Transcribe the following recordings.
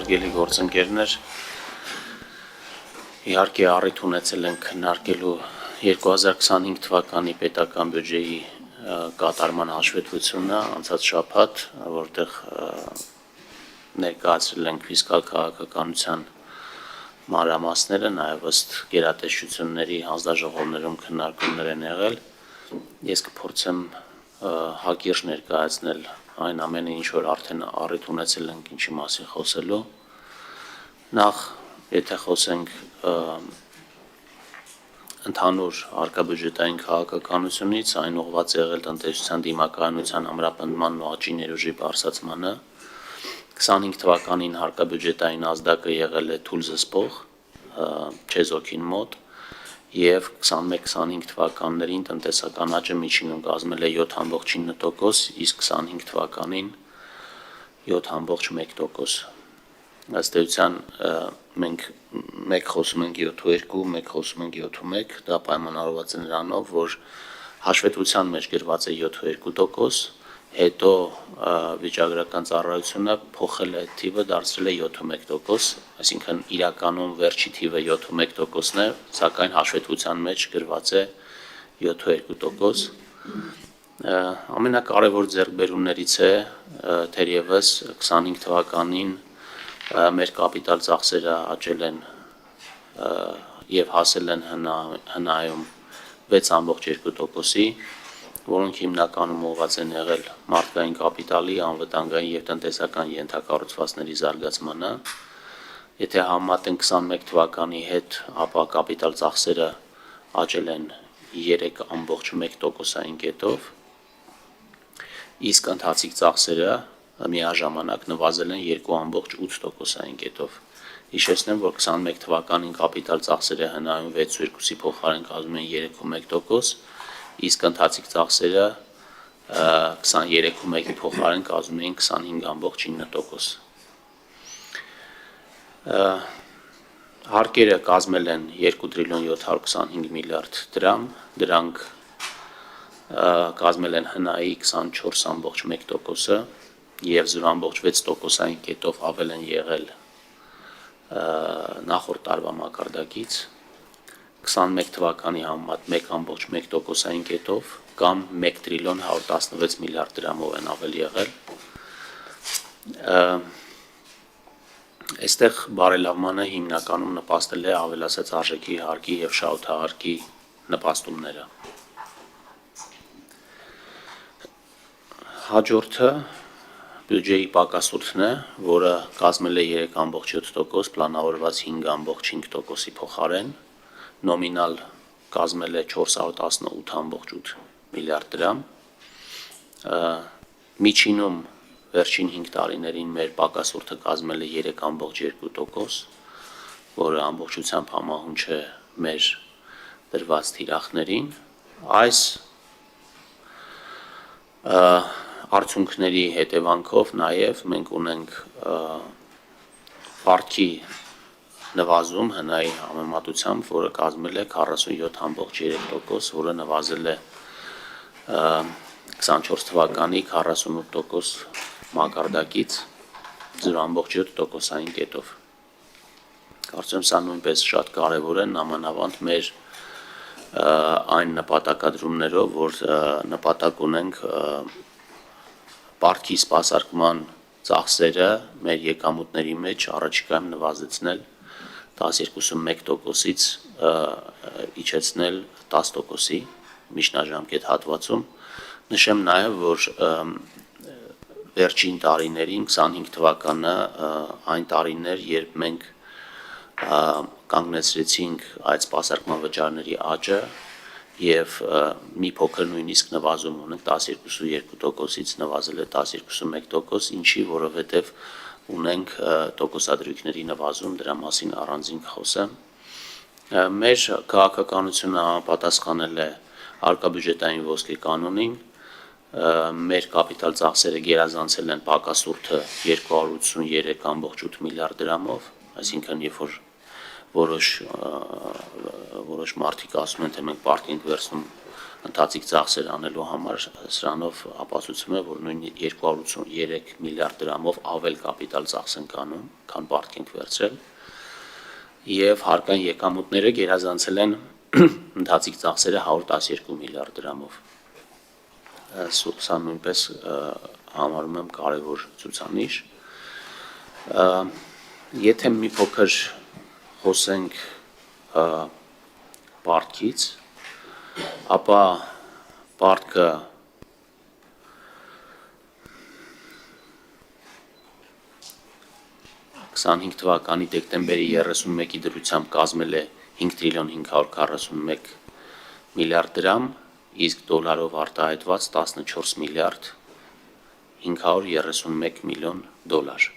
հարգելի գործընկերներ, իհարկե առիթ ունեցել ենք քննարկելու 2025 թվականի պետական բյուջեի կատարման հաշվետվությունը անցած շաբաթ, որտեղ ներկայացրել ենք ֆիսկալ քաղաքականության մանրամասները, նաև ըստ գերատեսչությունների հանձնաժողովներում քննարկումներ են եղել։ Ես կփորձեմ հակիրճ ներկայացնել այն ամենը, ինչ որ արդեն առիթ ունեցել ենք ինչի մասին խոսելու։ Նախ, եթե խոսենք ընդհանուր հարկաբյուջետային քաղաքականությունից, այն ուղղված եղել տնտեսության դիմակայունության ամրապնդման ու աճի ներուժի բարձրացմանը, 25 թվականին հարկաբյուջետային ազդակը եղել է թույլ զսպող, չեզոքին մոտ, և 21-25 թվականներին տնտեսական աճը միջինում կազմել է 7,9%, իսկ 25 թվականին 7,1%։ Ըստ էության մենք մեկ խոսում ենք 7,2, մեկ խոսում ենք 7,1, դա պայմանավորված է նրանով, որ հաշվետվության մեջ գրված է 7,2%, հետո վիճակագրական ծառայությունը փոխել է թիվը, դարձրել է 7,1%, այսինքն իրականում վերջի թիվը 7,1%-ն է, սակայն հաշվետվության մեջ գրված է 7,2%։ Ամենակարևոր ձեռքբերումներից է թերևս 25 թվականին մեր կապիտալ ծախսերը աճել են և հասել են հնայում 6,2%-ի, որոնք հիմնականում ուղղված են եղել մարդկային կապիտալի, անվտանգային և տնտեսական ենթակառուցվածքների զարգացմանը։ Եթե համեմատենք 21 թվականի հետ, ապա կապիտալ ծախսերը աճել են 3,1%-ային կետով, իսկ ընթացիկ ծախսերը միաժամանակ նվազել են 2,8%-ային կետով։ Հիշեցնեմ, որ 21 թվականին կապիտալ ծախսերը հնայում 6,2-ի փոխարեն կազմում են 3,1%, իսկ ընթացիկ ծախսերը 23,1-ի փոխարեն կազմում էին 25,9%։ Հարկերը կազմել են 2 տրիլիոն 725 միլիարդ դրամ, դրանք կազմել են հնայի 24,1%-ը և 0,6%-ային կետով ավել են եղել նախորդ տարվա մակարդակից, 21 թվականի համեմատ 1,1%-ային կետով կամ 1 տրիլիոն 116 միլիարդ դրամով են ավել եղել։ Այստեղ բարելավմանը հիմնականում նպաստել է ավելացած արժեքի հարկի և շահութահարկի նպաստումները։ Հաջորդը բյուջեի պակասուրդն է, որը կազմել է 3,7%, պլանավորված 5,5%-ի փոխարեն, նոմինալ կազմել է 418,8 միլիարդ դրամ, միջինում վերջին 5 տարիներին մեր պակասուրդը կազմել է 3,2%, որը ամբողջությամբ համահունչ է մեր դրված թիրախներին։ Այս արդյունքների հետևանքով նաև մենք ունենք վարկի նվազում հնայի համեմատությամբ, որը կազմել է 47,3%, որը նվազել է 24 թվականի 48% մակարդակից 0,7%-ային կետով։ Կարծում եմ սա նույնպես շատ կարևոր է, նամանավանդ մեր այն նպատակադրումներով, որ նպատակ ունենք պարտքի սպասարկման ծախսերը մեր եկամուտների մեջ առաջիկայում նվազեցնել 12,1%-ից իջեցնել 10%-ի միջնաժամկետ հատվածում։ Նշեմ նաև, որ վերջին տարիներին 25 թվականը այն տարին էր, երբ մենք կանգնեցրեցինք այդ սպասարկման վճարների աճը և մի փոքր նույնիսկ նվազում ունենք 12,2%-ից նվազել է 12,1%, ինչի, որովհետև ունենք տոկոսադրույքների նվազում, դրա մասին առանձին կխոսեմ։ Մեր քաղաքականությունը համապատասխանել է հարկաբյուջետային ոսկե կանոնին, մեր կապիտալ ծախսերը գերազանցել են պակասուրդը 283,8 միլիարդ դրամով, այսինքն երբ որ որոշ մարդիկ ասում են, թե մենք պարտք ենք վերցնում ընթացիկ ծախսեր անելու համար, սրանով ապացուցում է, որ նույն 283 միլիարդ դրամով ավել կապիտալ ծախս ենք անում, քան պարտք ենք վերցրել, եւ հարկային եկամուտները գերազանցել են ընթացիկ ծախսերը 112 միլիարդ դրամով։ Սա նույնպես համարում եմ կարևոր ցուցանիշ։ Եթե մի փոքր խոսենք պարտքից, ապա պարտքը 25 թվականի դեկտեմբերի 31-ի դրությամբ կազմել է 5 տրիլիոն 541 միլիարդ դրամ, իսկ դոլարով արտահայտված 14 միլիարդ 531 միլիոն դոլար։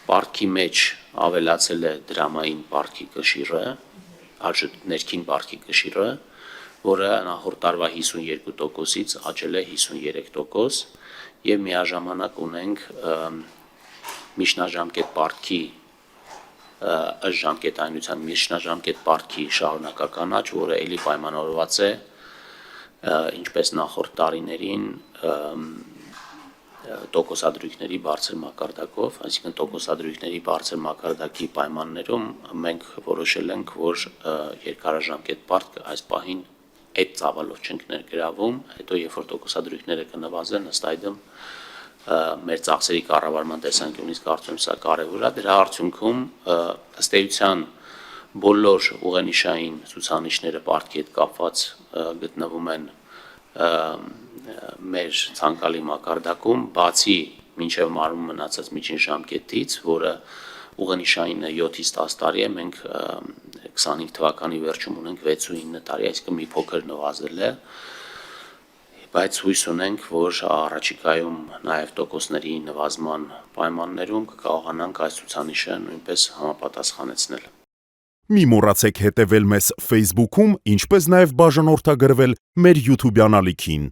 Պարտքի մեջ ավելացել է դրամային պարտքի կշիռը, ներքին պարտքի կշիռը, որը նախորդ տարվա 52%-ից աճել է 53% եւ միաժամանակ ունենք միջնաժամկետ պարտքի ըստ ժամկետայնության միջնաժամկետ պարտքի շարունակական աճ, որը ելի պայմանավորված է ինչպես նախորդ տարիներին տոկոսադրույքների բարձր մակարդակով, այսինքն տոկոսադրույքների բարձր մակարդակի պայմաններում մենք որոշել ենք, որ երկարաժամկետ պարտքը այս պահին այդ ծավալով չենք ներգրավում, հետո երբ որ տոկոսադրույքները կնվազեն, ըստ այդմ մեր ծախսերի կառավարման տեսանկյունից կարծում եմ սա կարևոր է, դրա արդյունքում ըստ էության բոլոր ուղենիշային ցուցանիշները պարտքի հետ կապված գտնվում են մեր ցանկալի մակարդակում, բացի մինչև մարում մնացած միջին ժամկետից, որը ուղենիշային 7-ից 10 տարի է, մենք 25 թվականի վերջում ունենք 6-9 տարի, այսինքն մի փոքր նվազել է, բայց հույս ունենք, որ առաջիկայում նաև տոկոսների նվազման պայմաններում կկարողանանք այս ցուցանիշը նույնպես համապատասխանեցնել։ Մի մոռացեք հետևել մեզ Facebook-ում, ինչպես նաև բաժանորդագրվել մեր YouTube-յան ալիքին։